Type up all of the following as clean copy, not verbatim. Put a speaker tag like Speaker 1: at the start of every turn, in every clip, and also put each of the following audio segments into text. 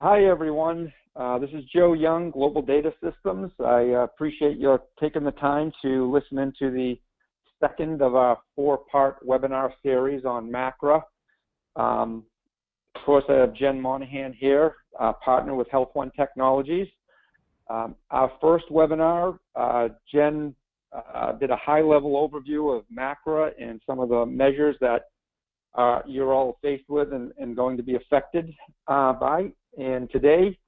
Speaker 1: Hi, everyone. This is Joe Young, Global Data Systems. I appreciate you taking the time to listen into the second of our four-part webinar series on MACRA. Of course, I have Jen Monahan here, partner with Health One Technologies. Our first webinar, Jen did a high-level overview of MACRA and some of the measures that you're all faced with and going to be affected by. And today,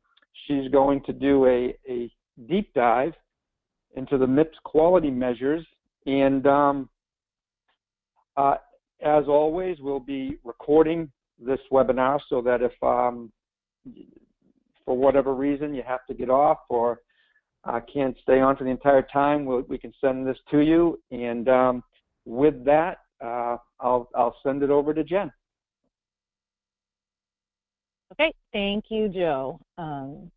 Speaker 1: she's going to do a deep dive into the MIPS quality measures. And as always, we'll be recording this webinar so that if, for whatever reason, you have to get off or can't stay on for the entire time, we can send this to you. And with that, I'll send it over to Jen.
Speaker 2: Okay, thank you, Joe.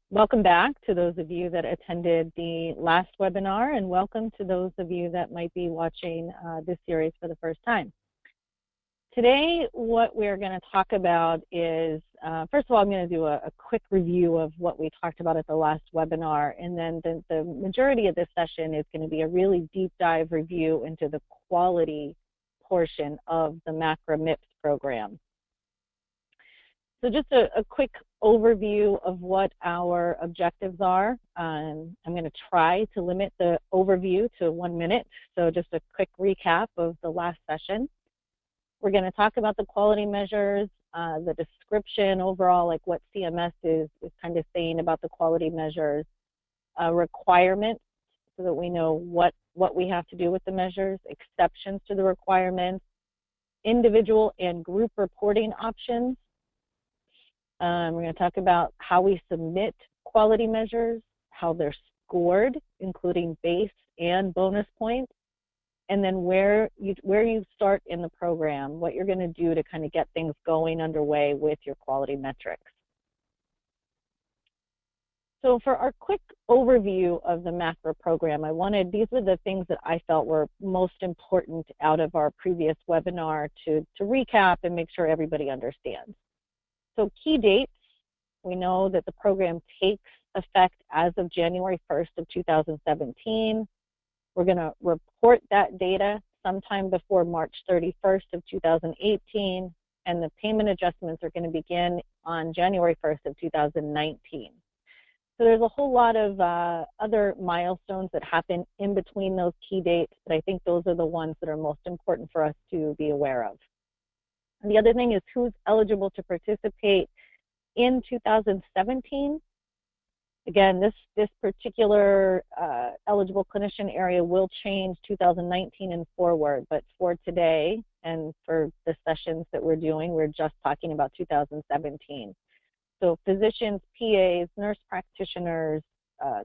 Speaker 2: Welcome back to those of you that attended the last webinar, and welcome to those of you that might be watching this series for the first time. Today, what we're going to talk about is, first of all, I'm going to do a quick review of what we talked about at the last webinar, and then the majority of this session is going to be a really deep dive review into the quality portion of the MACRA MIPS program. So just a quick overview of what our objectives are. I'm going to try to limit the overview to 1 minute, so just a quick recap of the last session. We're going to talk about the quality measures, the description overall, like what CMS is kind of saying about the quality measures, requirements, so that we know what we have to do with the measures, exceptions to the requirements, individual and group reporting options. We're going to talk about how we submit quality measures, how they're scored, including base and bonus points, and then where you start in the program, what you're going to do to kind of get things going underway with your quality metrics. So for our quick overview of the MACRA program, these were the things that I felt were most important out of our previous webinar to recap and make sure everybody understands. So key dates, we know that the program takes effect as of January 1st of 2017. We're going to report that data sometime before March 31st of 2018, and the payment adjustments are going to begin on January 1st of 2019. So there's a whole lot of other milestones that happen in between those key dates, but I think those are the ones that are most important for us to be aware of. And the other thing is who's eligible to participate in 2017. Again, this particular eligible clinician area will change 2019 and forward, but for today and for the sessions that we're doing, we're just talking about 2017. So physicians, PAs, nurse practitioners,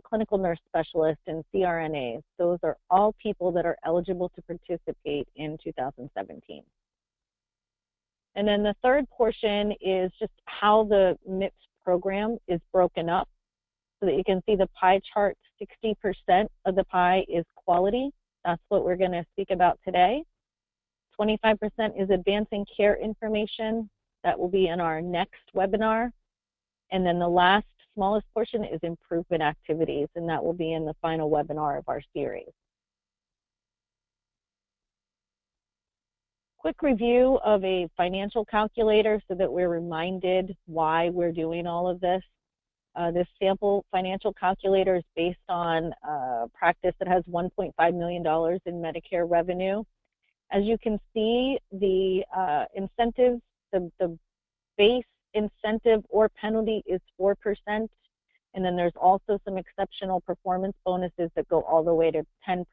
Speaker 2: clinical nurse specialists, and CRNAs, those are all people that are eligible to participate in 2017. And then the third portion is just how the MIPS program is broken up so that you can see the pie chart. 60% of the pie is quality. That's what we're going to speak about today. 25% is advancing care information. That will be in our next webinar. And then the last smallest portion is improvement activities, and that will be in the final webinar of our series. Quick review of a financial calculator so that we're reminded why we're doing all of this. This sample financial calculator is based on a practice that has $1.5 million in Medicare revenue. As you can see, the incentives, the base incentive or penalty is 4%, and then there's also some exceptional performance bonuses that go all the way to 10%.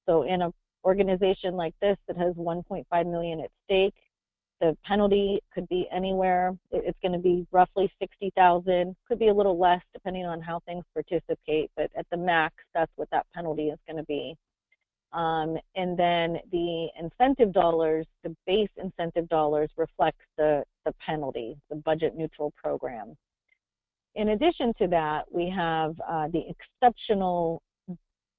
Speaker 2: So in a organization like this that has 1.5 million at stake, the penalty could be anywhere. It's going to be roughly 60,000, could be a little less depending on how things participate, but at the max, that's what that penalty is going to be. And then the incentive dollars, the base incentive dollars reflects the penalty, the budget neutral program. In addition to that, we have the exceptional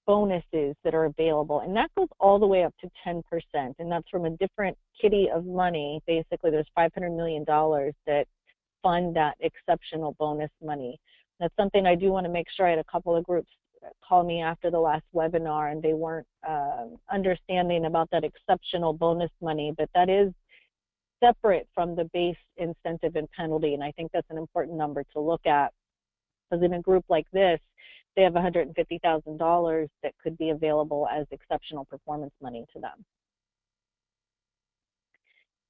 Speaker 2: bonuses that are available, and that goes all the way up to 10%, and that's from a different kitty of money. Basically, there's $500 million that fund that exceptional bonus money. That's something I do want to make sure. I had a couple of groups call me after the last webinar, and they weren't understanding about that exceptional bonus money, but that is separate from the base incentive and penalty, and I think that's an important number to look at, because in a group like this, they have $150,000 that could be available as exceptional performance money to them.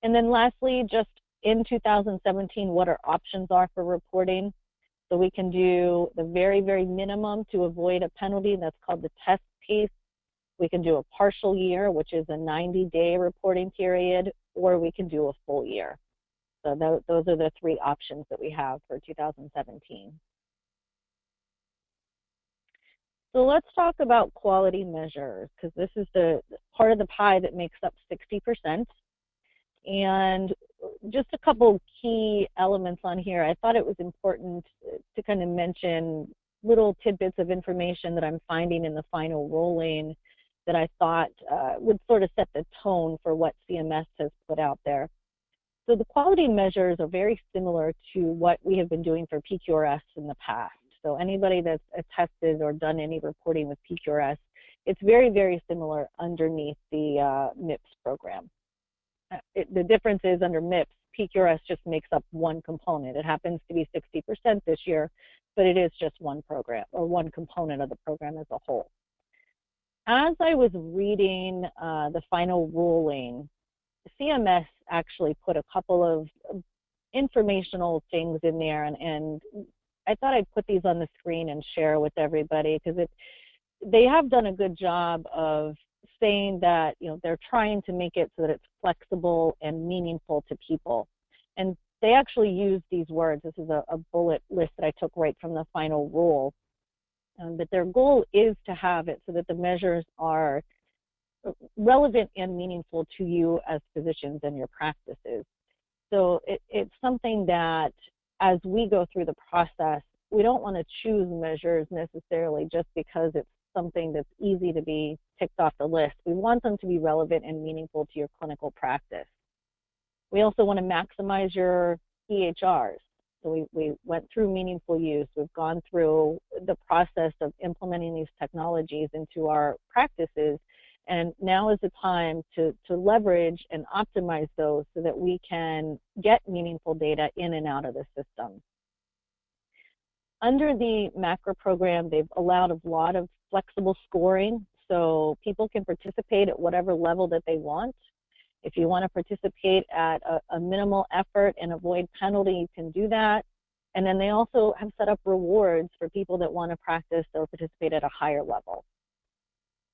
Speaker 2: And then lastly, just in 2017, what our options are for reporting. So we can do the very, very minimum to avoid a penalty. That's called the test piece. We can do a partial year, which is a 90-day reporting period, or we can do a full year. So those are the three options that we have for 2017. So let's talk about quality measures, because this is the part of the pie that makes up 60%. And just a couple key elements on here. I thought it was important to kind of mention little tidbits of information that I'm finding in the final ruling that I thought would sort of set the tone for what CMS has put out there. So the quality measures are very similar to what we have been doing for PQRS in the past. So anybody that's attested or done any reporting with PQRS, it's very, very similar underneath the MIPS program. The difference is under MIPS, PQRS just makes up one component. It happens to be 60% this year, but it is just one program or one component of the program as a whole. As I was reading the final ruling, CMS actually put a couple of informational things in there, and I thought I'd put these on the screen and share with everybody, because they have done a good job of saying that, you know, they're trying to make it so that it's flexible and meaningful to people. And they actually use these words. This is a bullet list that I took right from the final rule. But their goal is to have it so that the measures are relevant and meaningful to you as physicians and your practices. So it's something that as we go through the process, we don't want to choose measures necessarily just because it's something that's easy to be ticked off the list. We want them to be relevant and meaningful to your clinical practice. We also want to maximize your EHRs. So we went through meaningful use. We've gone through the process of implementing these technologies into our practices, and now is the time to leverage and optimize those so that we can get meaningful data in and out of the system. Under the MACRA program, they've allowed a lot of flexible scoring, so people can participate at whatever level that they want. If you want to participate at a minimal effort and avoid penalty, you can do that. And then they also have set up rewards for people that want to practice or participate at a higher level.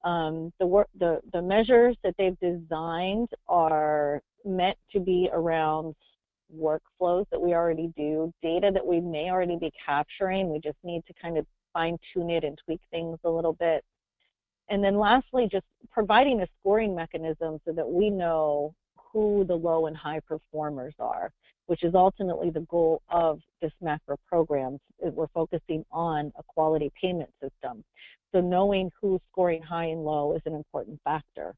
Speaker 2: The measures that they've designed are meant to be around workflows that we already do, data that we may already be capturing. We just need to kind of fine-tune it and tweak things a little bit. And then lastly, just providing a scoring mechanism so that we know who the low and high performers are, which is ultimately the goal of this MACRA program. We're focusing on a quality payment system. So knowing who's scoring high and low is an important factor.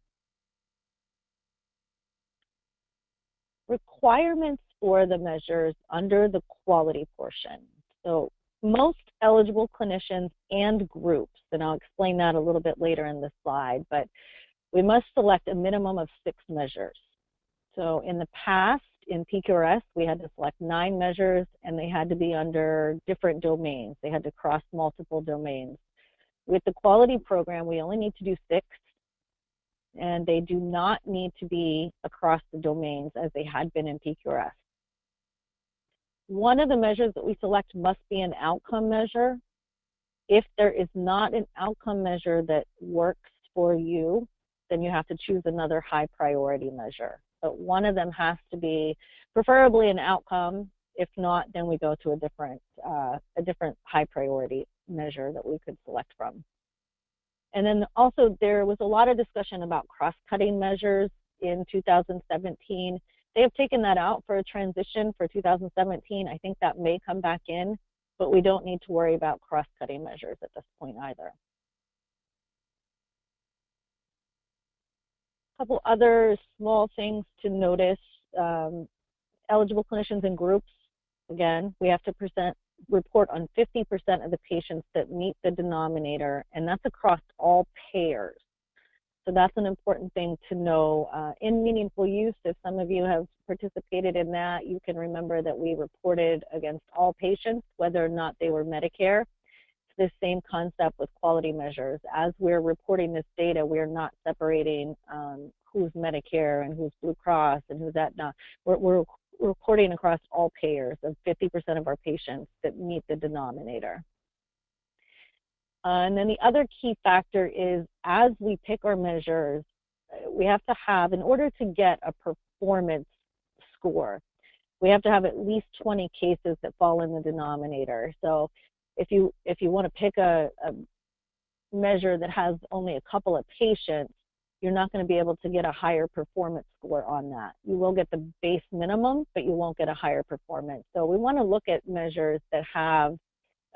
Speaker 2: Requirements for the measures under the quality portion. So most eligible clinicians and groups, and I'll explain that a little bit later in the slide, but we must select a minimum of 6 measures. So in the past, in PQRS, we had to select 9 measures, and they had to be under different domains. They had to cross multiple domains. With the quality program, we only need to do 6, and they do not need to be across the domains as they had been in PQRS. One of the measures that we select must be an outcome measure. If there is not an outcome measure that works for you, then you have to choose another high priority measure. But one of them has to be preferably an outcome. If not, then we go to a different high priority measure that we could select from. And then also there was a lot of discussion about cross-cutting measures in 2017. They have taken that out for a transition for 2017. I think that may come back in, but we don't need to worry about cross-cutting measures at this point either. A couple other small things to notice. Eligible clinicians and groups. Again, we have to report on 50% of the patients that meet the denominator, and that's across all payers. So that's an important thing to know. In meaningful use, if some of you have participated in that, you can remember that we reported against all patients, whether or not they were Medicare. It's the same concept with quality measures. As we're reporting this data, we're not separating who's Medicare and who's Blue Cross and who's Aetna. We're reporting across all payers of 50% of our patients that meet the denominator. And then the other key factor is, as we pick our measures, we have to have, in order to get a performance score, we have to have at least 20 cases that fall in the denominator. So if you want to pick a measure that has only a couple of patients, you're not going to be able to get a higher performance score on that. You will get the base minimum, but you won't get a higher performance. So we want to look at measures that have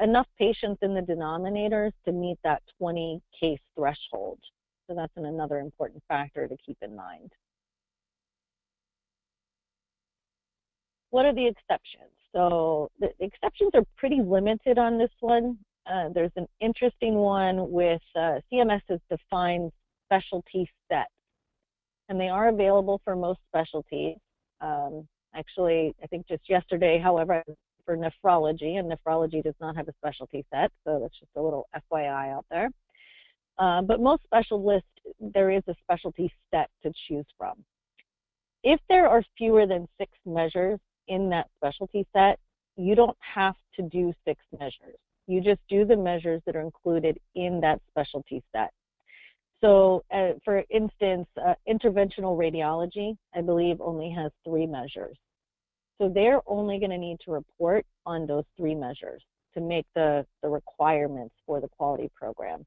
Speaker 2: enough patients in the denominators to meet that 20 case threshold. So that's another important factor to keep in mind. What are the exceptions? So the exceptions are pretty limited on this one. There's an interesting one with CMS has defined specialty sets, and they are available for most specialties. Actually, I think just yesterday, however, for nephrology, and nephrology does not have a specialty set, so that's just a little FYI out there. But most specialists, there is a specialty set to choose from. If there are fewer than 6 measures in that specialty set, you don't have to do 6 measures. You just do the measures that are included in that specialty set. So, for instance, interventional radiology, I believe, only has 3 measures. So they're only going to need to report on those 3 measures to make the requirements for the quality program.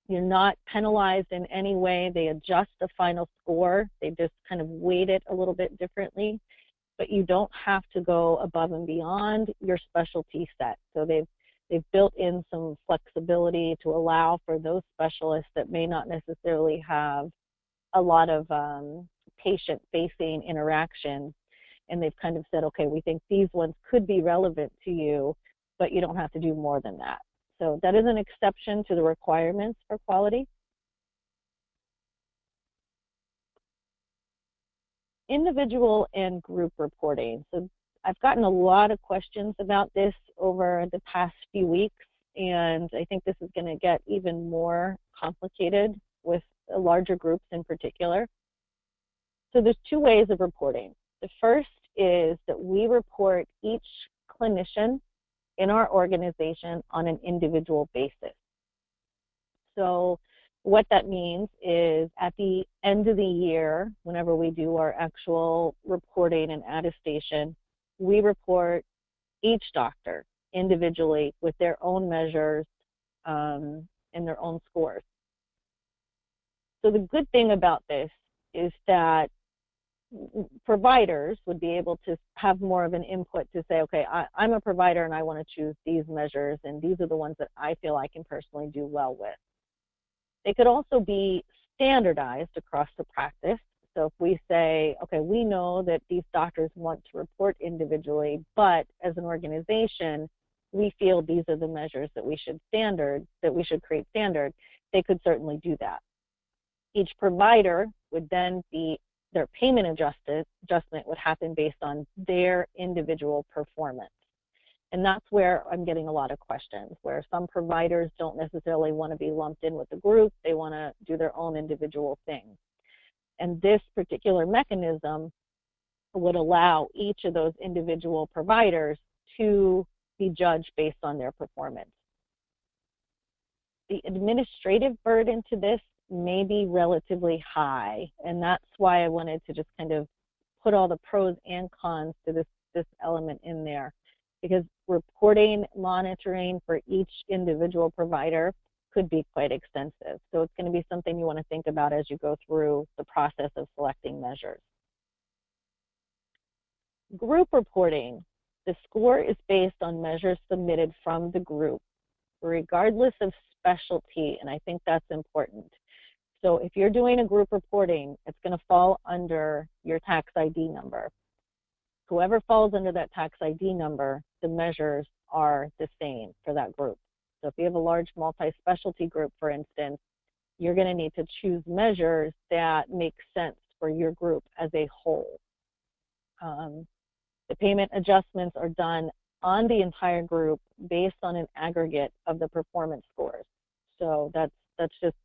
Speaker 2: You're not penalized in any way. They adjust the final score. They just kind of weight it a little bit differently, but you don't have to go above and beyond your specialty set. So they've built in some flexibility to allow for those specialists that may not necessarily have a lot of patient-facing interaction. And they've kind of said, okay, we think these ones could be relevant to you, but you don't have to do more than that. So that is an exception to the requirements for quality. Individual and group reporting. So I've gotten a lot of questions about this over the past few weeks, and I think this is going to get even more complicated with larger groups in particular. So there's 2 ways of reporting. The first is that we report each clinician in our organization on an individual basis. So what that means is at the end of the year, whenever we do our actual reporting and attestation, we report each doctor individually with their own measures and their own scores. So the good thing about this is that providers would be able to have more of an input to say, okay, I'm a provider and I want to choose these measures, and these are the ones that I feel I can personally do well with. They could also be standardized across the practice. So if we say, okay, we know that these doctors want to report individually, but as an organization, we feel these are the measures that we should create standard, they could certainly do that. Each provider would then be, their payment adjustment would happen based on their individual performance. And that's where I'm getting a lot of questions, where some providers don't necessarily want to be lumped in with the group. They want to do their own individual thing. And this particular mechanism would allow each of those individual providers to be judged based on their performance. The administrative burden to this may be relatively high, and that's why I wanted to just kind of put all the pros and cons to this element in there, because reporting, monitoring for each individual provider could be quite extensive. So it's going to be something you want to think about as you go through the process of selecting measures. Group reporting. The score is based on measures submitted from the group, regardless of specialty, and I think that's important. So if you're doing a group reporting, it's going to fall under your tax ID number. Whoever falls under that tax ID number, the measures are the same for that group. So if you have a large multi-specialty group, for instance, you're going to need to choose measures that make sense for your group as a whole. The payment adjustments are done on the entire group based on an aggregate of the performance scores. So that's just,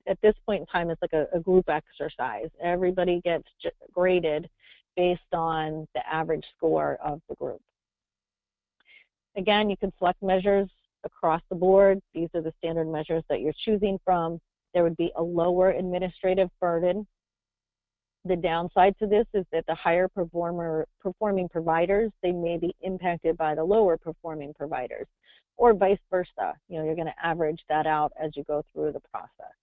Speaker 2: at this point in time, it's like a group exercise. Everybody gets graded based on the average score of the group. Again, you can select measures across the board. These are the standard measures that you're choosing from. There would be a lower administrative burden. The downside to this is that the higher performing providers, they may be impacted by the lower performing providers, or vice versa. You know, you're going to average that out as you go through the process.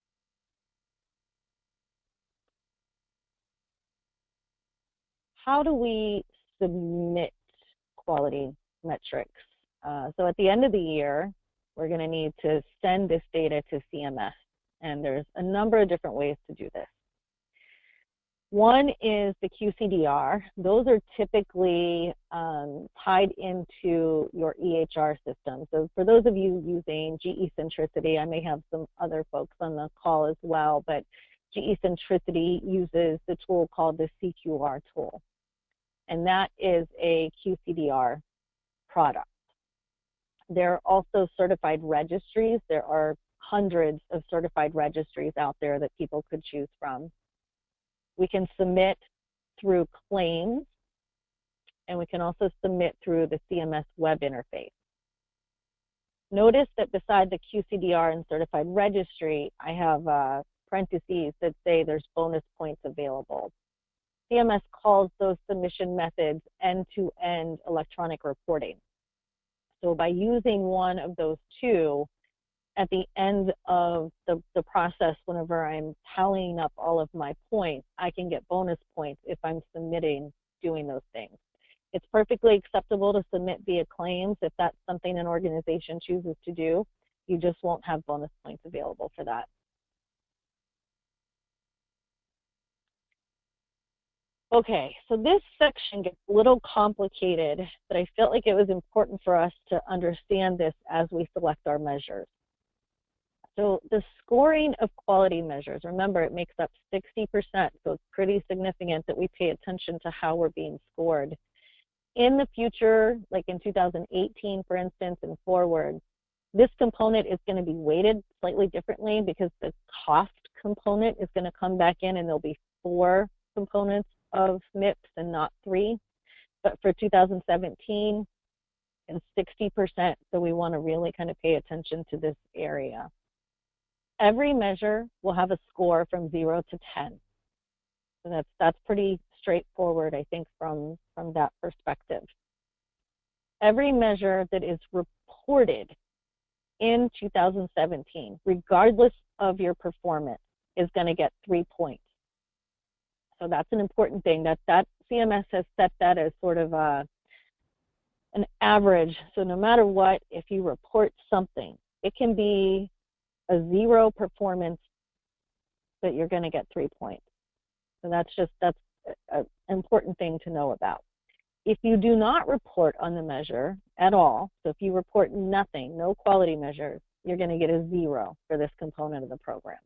Speaker 2: How do we submit quality metrics? So at the end of the year, we're going to need to send this data to CMS, and there's a number of different ways to do this. One is the QCDR. Those are typically tied into your EHR system. So for those of you using GE Centricity, I may have some other folks on the call as well, but GE Centricity uses the tool called the CQR tool, and that is a QCDR product. There are also certified registries. There are hundreds of certified registries out there that people could choose from. We can submit through claims, and we can also submit through the CMS web interface. Notice that beside the QCDR and certified registry, I have parentheses that say there's bonus points available. CMS calls those submission methods end-to-end electronic reporting. So by using one of those two, at the end of the process, whenever I'm tallying up all of my points, I can get bonus points if I'm submitting doing those things. It's perfectly acceptable to submit via claims if that's something an organization chooses to do. You just won't have bonus points available for that. Okay, so this section gets a little complicated, but I felt like it was important for us to understand this as we select our measures. So the scoring of quality measures, remember, it makes up 60%, so it's pretty significant that we pay attention to how we're being scored. In the future, like in 2018, for instance, and forward, this component is going to be weighted slightly differently because the cost component is going to come back in, and there'll be 4 components of MIPS and not 3. But for 2017, it's 60%, so we want to really kind of pay attention to this area. Every measure will have a score from 0 to 10. So that's pretty straightforward, I think, from that perspective. Every measure that is reported in 2017, regardless of your performance, is going to get 3 points. So that's an important thing. That CMS has set that as sort of an average. So no matter what, if you report something, it can be a 0 performance, but you're going to get 3 points. So that's an important thing to know about. If you do not report on the measure at all, so if you report nothing, no quality measures, you're going to get a 0 for this component of the program.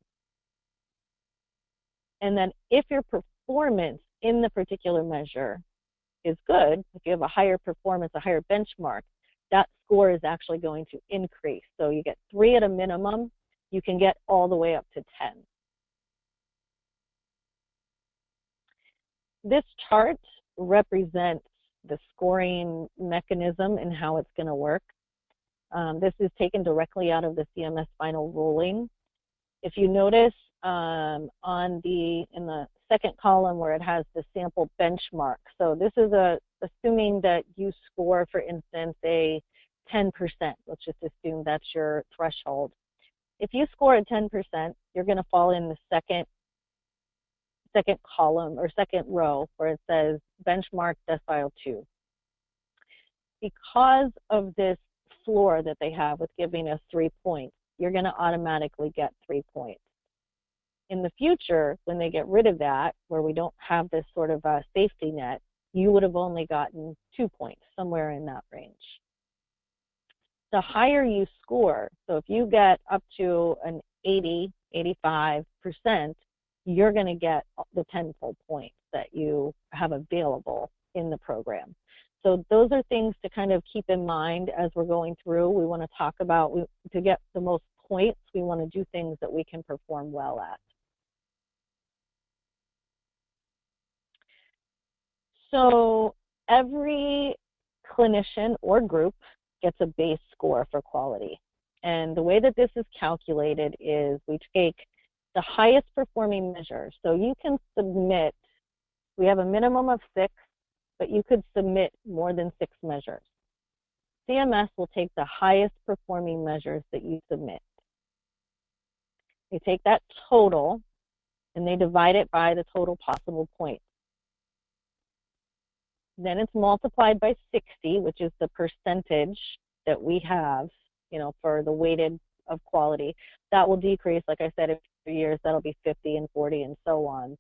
Speaker 2: And then if your performance in the particular measure is good, if you have a higher performance, a higher benchmark, that score is actually going to increase. So you get 3 at a minimum, you can get all the way up to 10. This chart represents the scoring mechanism and how it's going to work. This is taken directly out of the CMS final ruling. If you notice in the second column where it has the sample benchmark, so this is assuming that you score, for instance, a 10%. Let's just assume that's your threshold. If you score a 10%, you're going to fall in the second column or second row where it says benchmark decile 2. Because of this floor that they have with giving us 3 points, you're going to automatically get 3 points. In the future, when they get rid of that, where we don't have this sort of a safety net, you would have only gotten 2 points, somewhere in that range. The higher you score, so if you get up to an 80, 85%, you're going to get the 10 full points that you have available in the program. So those are things to kind of keep in mind as we're going through. We want to talk about, to get the most points, we want to do things that we can perform well at. So every clinician or group gets a base score for quality. And the way that this is calculated is we take the highest performing measure. So you can submit, we have a minimum of 6, but you could submit more than 6 measures. CMS will take the highest performing measures that you submit. They take that total and they divide it by the total possible points. Then it's multiplied by 60, which is the percentage that we have, for the weighted of quality. That will decrease, like I said, in 2 years, that'll be 50 and 40 and so on.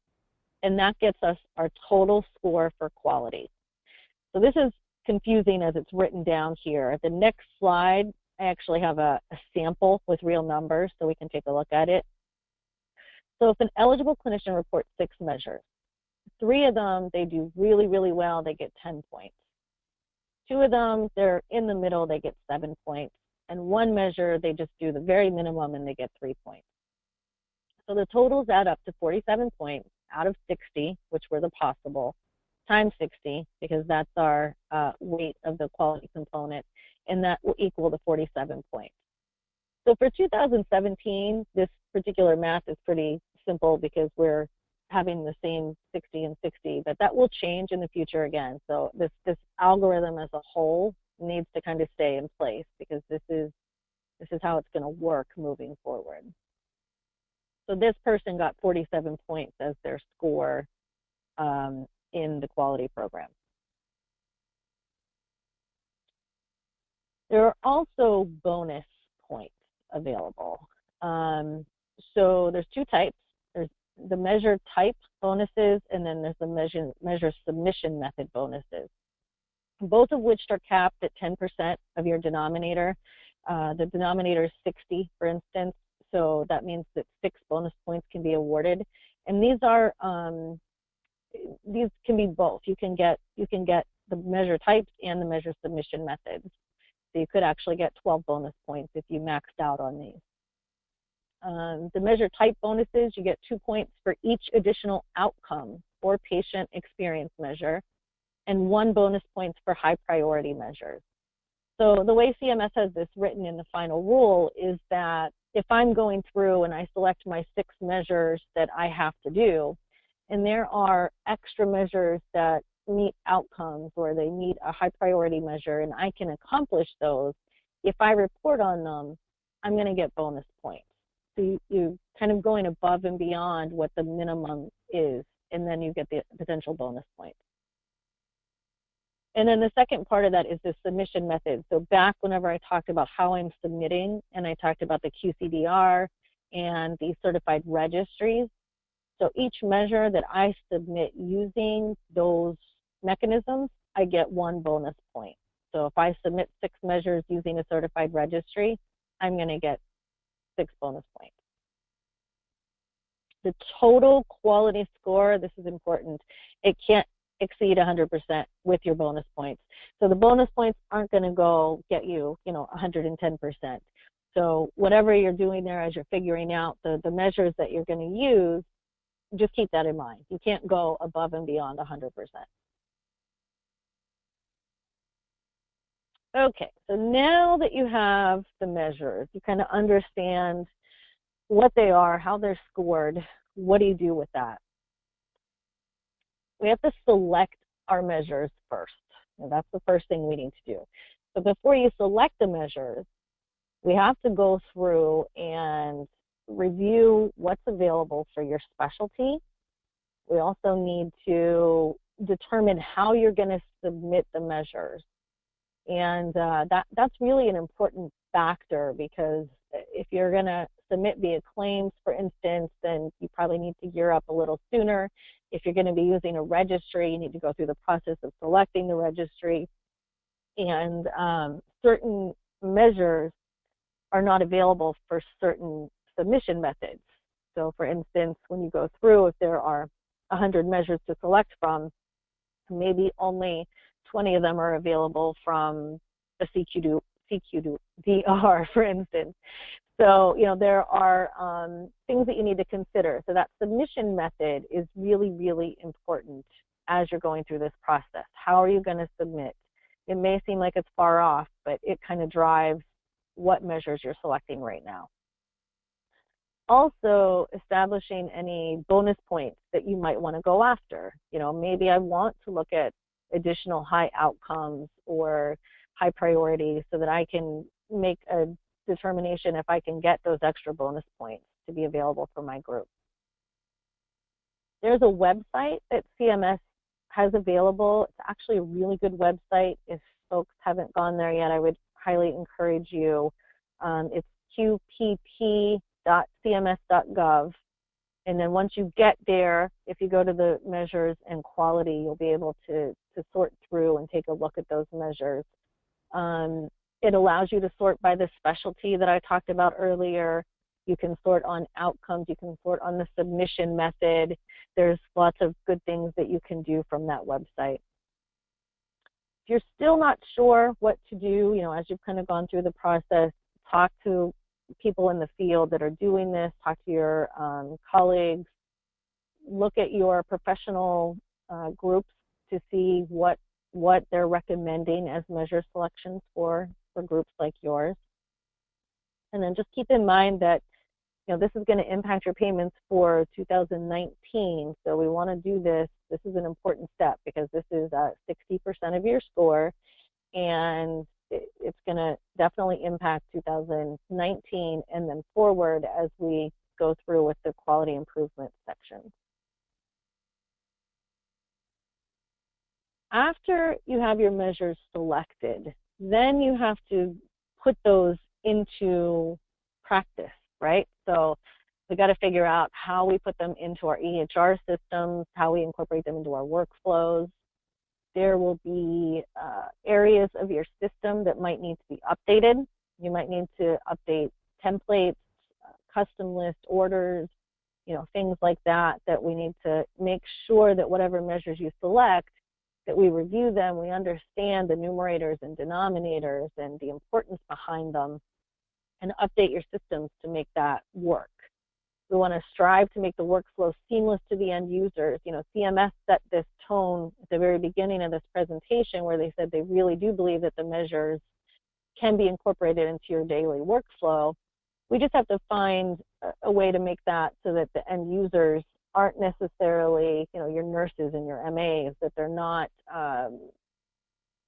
Speaker 2: And that gets us our total score for quality. So this is confusing as it's written down here. The next slide, I actually have a sample with real numbers so we can take a look at it. So if an eligible clinician reports 6 measures, 3 of them, they do really, really well, they get 10 points. 2 of them, they're in the middle, they get 7 points. And 1 measure, they just do the very minimum and they get 3 points. So the totals add up to 47 points out of 60, which were the possible, times 60, because that's our weight of the quality component, and that will equal the 47 points. So for 2017, this particular math is pretty simple because we're having the same 60 and 60, but that will change in the future again. So this algorithm as a whole needs to kind of stay in place because this is how it's going to work moving forward. So this person got 47 points as their score in the quality program. There are also bonus points available. So there's 2 types. There's the measure type bonuses, and then there's the measure submission method bonuses, both of which are capped at 10% of your denominator. The denominator is 60, for instance, so that means that 6 bonus points can be awarded. And these are these can be both. You can get the measure types and the measure submission methods. So you could actually get 12 bonus points if you maxed out on these. The measure type bonuses, you get 2 points for each additional outcome or patient experience measure, and 1 bonus points for high priority measures. So the way CMS has this written in the final rule is that if I'm going through and I select my 6 measures that I have to do, and there are extra measures that meet outcomes or they meet a high priority measure and I can accomplish those, if I report on them, I'm going to get bonus points. So you're kind of going above and beyond what the minimum is, and then you get the potential bonus points. And then the second part of that is the submission method. So back whenever I talked about how I'm submitting, and I talked about the QCDR and the certified registries, so each measure that I submit using those mechanisms, I get 1 bonus point. So if I submit 6 measures using a certified registry, I'm going to get 6 bonus points. The total quality score, this is important, it can't exceed 100% with your bonus points. So the bonus points aren't going to go get you, 110%. So whatever you're doing there as you're figuring out the measures that you're going to use, just keep that in mind. You can't go above and beyond 100%. Okay, so now that you have the measures, you kind of understand what they are, how they're scored, what do you do with that? We have to select our measures first. And that's the first thing we need to do. But before you select the measures, we have to go through and review what's available for your specialty. We also need to determine how you're going to submit the measures. And that's really an important factor, because if you're going to submit via claims, for instance, then you probably need to gear up a little sooner. If you're going to be using a registry, you need to go through the process of selecting the registry. And certain measures are not available for certain submission methods. So for instance, when you go through, if there are 100 measures to select from, maybe only 20 of them are available from a CQDR, for instance. So, there are things that you need to consider. So that submission method is really, really important as you're going through this process. How are you going to submit? It may seem like it's far off, but it kind of drives what measures you're selecting right now. Also, establishing any bonus points that you might want to go after. Maybe I want to look at additional high outcomes or high priority so that I can make a determination if I can get those extra bonus points to be available for my group. There's a website that CMS has available. It's actually a really good website. If folks haven't gone there yet, I would highly encourage you. It's qpp.cms.gov. And then once you get there, if you go to the measures and quality, you'll be able to sort through and take a look at those measures. It allows you to sort by the specialty that I talked about earlier. You can sort on outcomes. You can sort on the submission method. There's lots of good things that you can do from that website. If you're still not sure what to do, as you've kind of gone through the process, talk to people in the field that are doing this, talk to your colleagues, look at your professional groups to see what they're recommending as measure selections for groups like yours. And then just keep in mind that this is going to impact your payments for 2019. So we want to do this. This is an important step because this is 60% of your score, and it's going to definitely impact 2019 and then forward as we go through with the quality improvement section. After you have your measures selected, then you have to put those into practice, right? So we got to figure out how we put them into our EHR systems, how we incorporate them into our workflows. There will be areas of your system that might need to be updated. You might need to update templates, custom list orders, things like that we need to make sure that whatever measures you select, that we review them, we understand the numerators and denominators and the importance behind them, and update your systems to make that work. We want to strive to make the workflow seamless to the end users. CMS set this tone at the very beginning of this presentation where they said they really do believe that the measures can be incorporated into your daily workflow. We just have to find a way to make that so that the end users aren't necessarily, your nurses and your MAs, that they're not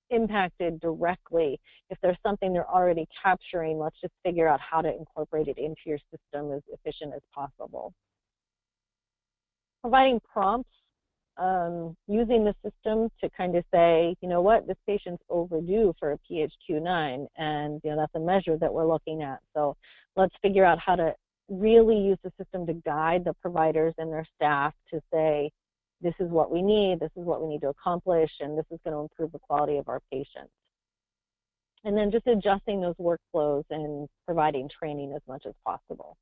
Speaker 2: impacted directly. If there's something they're already capturing, let's just figure out how to incorporate it into your system as efficient as possible. Providing prompts, using the system to kind of say, this patient's overdue for a PHQ-9, and that's a measure that we're looking at. So let's figure out how to really use the system to guide the providers and their staff to say, this is what we need to accomplish, and this is going to improve the quality of our patients. And then just adjusting those workflows and providing training as much as possible.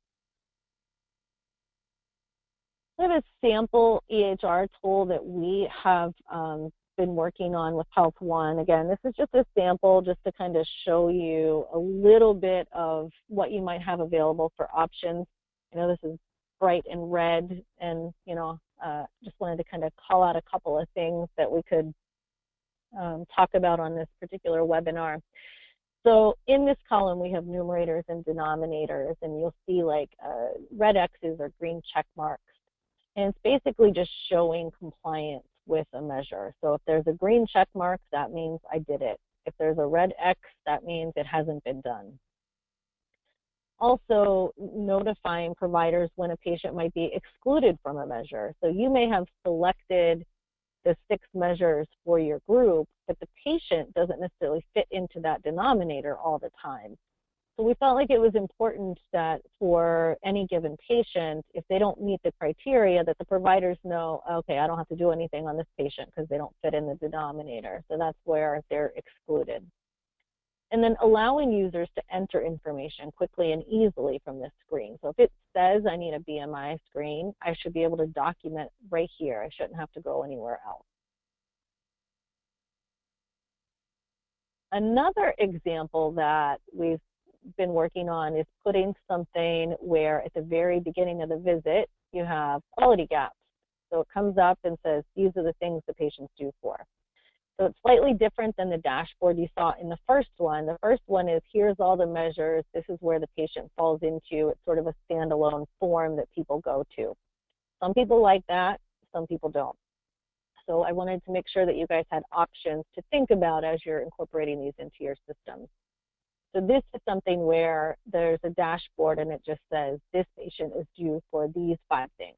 Speaker 2: We have a sample EHR tool that we have been working on with Health One. Again, this is just a sample just to kind of show you a little bit of what you might have available for options. This is bright and red, and just wanted to kind of call out a couple of things that we could talk about on this particular webinar. So in this column, we have numerators and denominators, and you'll see like red X's or green check marks. And it's basically just showing compliance with a measure. So if there's a green check mark, that means I did it. If there's a red X, that means it hasn't been done. Also, notifying providers when a patient might be excluded from a measure. So you may have selected the 6 measures for your group, but the patient doesn't necessarily fit into that denominator all the time. So we felt like it was important that for any given patient, if they don't meet the criteria, that the providers know, okay, I don't have to do anything on this patient because they don't fit in the denominator. So that's where they're excluded. And then allowing users to enter information quickly and easily from this screen. So if it says I need a BMI screen, I should be able to document right here. I shouldn't have to go anywhere else. Another example that we've been working on is putting something where at the very beginning of the visit, you have quality gaps. So it comes up and says, these are the things the patient's due for. So it's slightly different than the dashboard you saw in the first one. The first one is, here's all the measures. This is where the patient falls into. It's sort of a standalone form that people go to. Some people like that, some people don't. So I wanted to make sure that you guys had options to think about as you're incorporating these into your systems. So this is something where there's a dashboard and it just says this patient is due for these 5 things.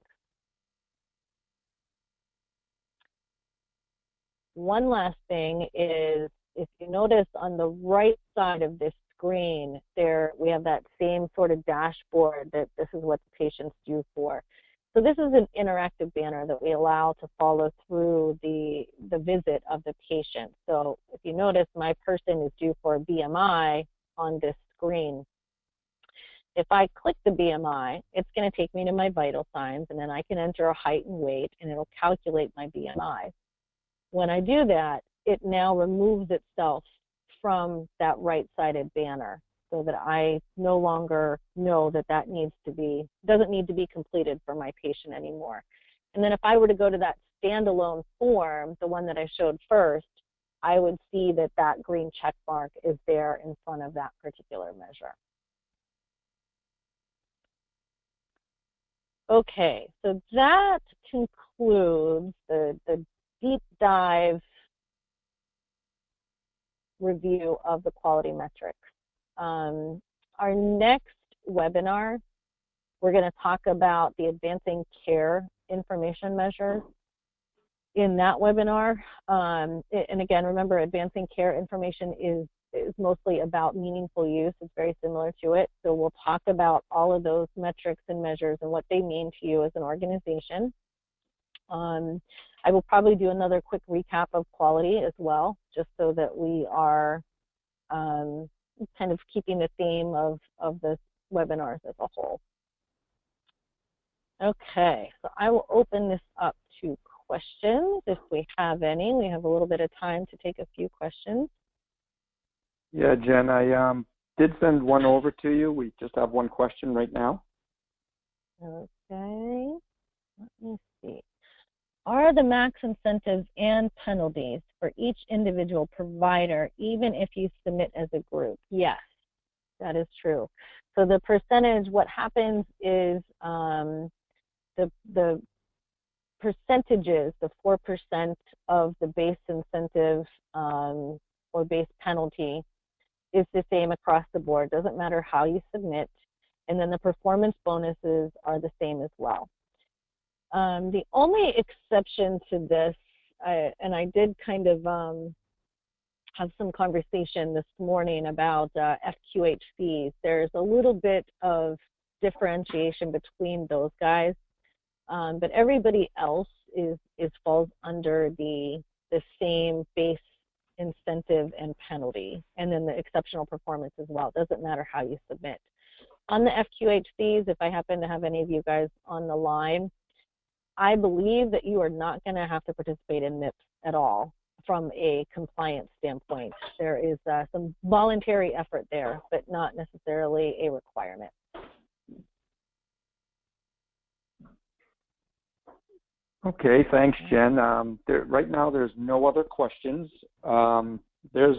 Speaker 2: One last thing is, if you notice on the right side of this screen, there we have that same sort of dashboard that this is what the patient's due for. So this is an interactive banner that we allow to follow through the visit of the patient. So if you notice, my person is due for BMI on this screen. If I click the BMI, it's going to take me to my vital signs, and then I can enter a height and weight, and it'll calculate my BMI. When I do that, it now removes itself from that right-sided banner, so that I no longer know that that doesn't need to be completed for my patient anymore. And then if I were to go to that standalone form, the one that I showed first, I would see that that green check mark is there in front of that particular measure. Okay, so that concludes the deep dive review of the quality metrics. Our next webinar, we're going to talk about the advancing care information measures. In that webinar, and again, remember, advancing care information is mostly about meaningful use. It's very similar to it. So we'll talk about all of those metrics and measures and what they mean to you as an organization. I will probably do another quick recap of quality as well, just so that we are kind of keeping the theme of the webinars as a whole. Okay, so I will open this up to questions if we have any. We have a little bit of time to take a few questions.
Speaker 1: Yeah, Jen, I did send one over to you. We just have one question right now.
Speaker 2: Okay, let me see. Are the max incentives and penalties for each individual provider, even if you submit as a group? Yes, that is true. So the percentage, what happens is the percentages, the 4% of the base incentive or base penalty is the same across the board. Doesn't matter how you submit. And then the performance bonuses are the same as well. The only exception to this, and I did kind of have some conversation this morning about FQHCs. There's a little bit of differentiation between those guys, but everybody else falls under the same base incentive and penalty, and then the exceptional performance as well. It doesn't matter how you submit. On the FQHCs, if I happen to have any of you guys on the line, I believe that you are not going to have to participate in MIPS at all from a compliance standpoint. There is some voluntary effort there, but not necessarily a requirement.
Speaker 1: Okay, thanks, Jen. Right now, there's no other questions. If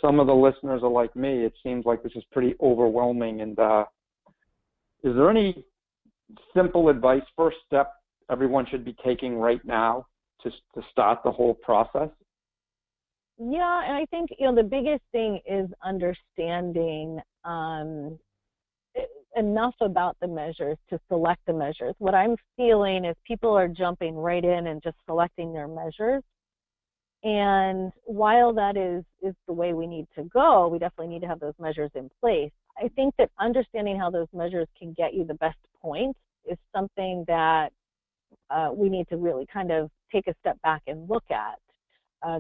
Speaker 1: some of the listeners are like me, it seems like this is pretty overwhelming. And is there any simple advice, first step everyone should be taking right now to start the whole process?
Speaker 2: Yeah, and I think the biggest thing is understanding enough about the measures to select the measures. What I'm feeling is people are jumping right in and just selecting their measures. And while that is the way we need to go, we definitely need to have those measures in place. I think that understanding how those measures can get you the best points is something that we need to really kind of take a step back and look at.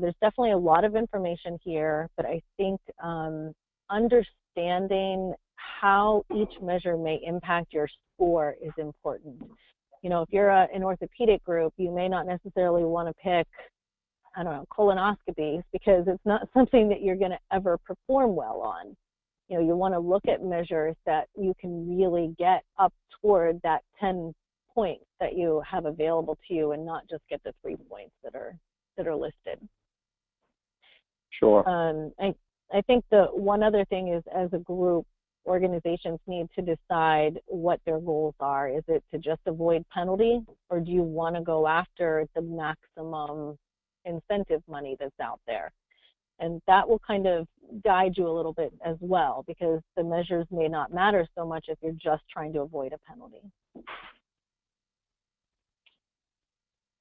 Speaker 2: There's definitely a lot of information here, but I think understanding how each measure may impact your score is important. You know, if you're an orthopedic group, you may not necessarily want to pick, I don't know, colonoscopies, because it's not something that you're going to ever perform well on. You know, you want to look at measures that you can really get up toward that 10 points that you have available to you, and not just get the 3 points that are listed.
Speaker 1: Sure.
Speaker 2: I think the one other thing is, as a group, organizations need to decide what their goals are. Is it to just avoid penalty, or do you want to go after the maximum incentive money that's out there? And that will kind of guide you a little bit as well, because the measures may not matter so much if you're just trying to avoid a penalty.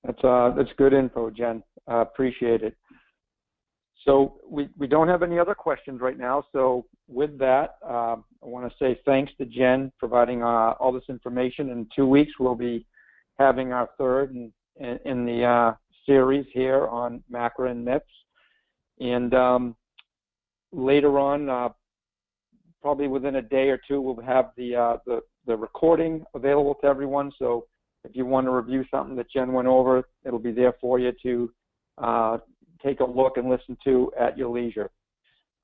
Speaker 1: That's good info, Jen. Appreciate it. So we don't have any other questions right now. So with that, I want to say thanks to Jen providing all this information. In 2 weeks, we'll be having our third in the series here on MACRA and MIPS. And later on, probably within a day or two, we'll have the recording available to everyone. So if you want to review something that Jen went over, it'll be there for you to take a look and listen to at your leisure.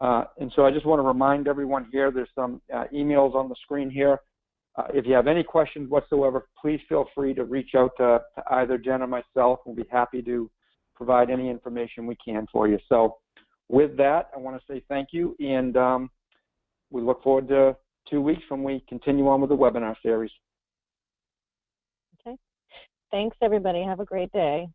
Speaker 1: And so I just want to remind everyone here, there's some emails on the screen here. If you have any questions whatsoever, please feel free to reach out to either Jen or myself. We'll be happy to provide any information we can for you. So with that, I want to say thank you, and we look forward to 2 weeks when we continue on with the webinar series.
Speaker 2: Okay. Thanks, everybody. Have a great day.